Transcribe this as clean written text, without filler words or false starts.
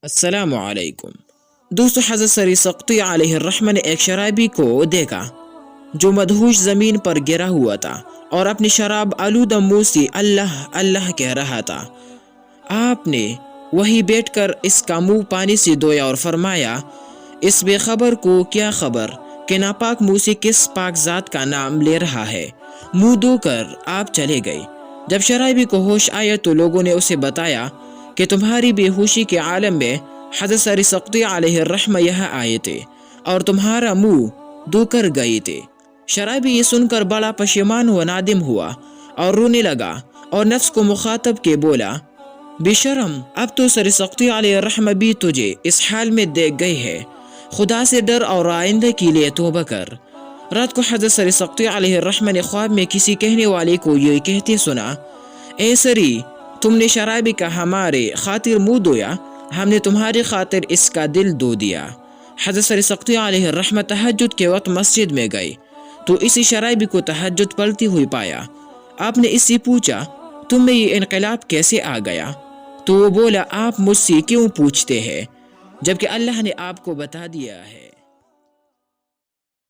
السلام علیکم دوستو، حضرت سری سقطی علیہ الرحمہ نے ایک شرابی کو دیکھا جو مدہوش زمین پر گرا ہوا تھا اور اپنی شراب آلودہ منہ سے اللہ اللہ کہہ رہا تھا۔ آپ نے وہیں بیٹھ کر اس کا منہ پانی سے دھویا اور فرمایا، اس بے خبر کو کیا خبر کہ ناپاک منہ سے کس پاک ذات کا نام لے رہا ہے۔ منہ دھو کر آپ چلے گئے۔ جب شرابی کو ہوش آیا تو لوگوں نے اسے بتایا کہ تمہاری بے ہوشی کے عالم میں حضرت سری سقطی علیہ الرحمہ یہاں آئے تھے اور تمہارا منہ دھو کر گئے تھے۔ شرابی یہ سن کر بڑا پشیمان و نادم ہوا اور رونے لگا اور نفس کو مخاطب کے بولا، بے شرم، اب تو سری سقطی علیہ الرحمہ بھی تجھے اس حال میں دیکھ گئی ہے۔ خدا سے ڈر اور آئندہ کے لیے توبہ کر۔ رات کو حضرت سری سقطی علیہ الرحمہ نے خواب میں کسی کہنے والے کو یہ کہتے سنا، اے سری، تم نے شرابی کا ہمارے خاطر منہ دھویا، ہم نے تمہاری خاطر اس کا دل دھو دیا۔ حضرت سری سقطی علیہ الرحمہ تہجد کے وقت مسجد میں گئے تو اسی شرابی کو تہجد پڑھتی ہوئی پایا۔ آپ نے اس سے پوچھا، تم میں یہ انقلاب کیسے آ گیا؟ تو وہ بولا، آپ مجھ سے کیوں پوچھتے ہیں جبکہ اللہ نے آپ کو بتا دیا ہے۔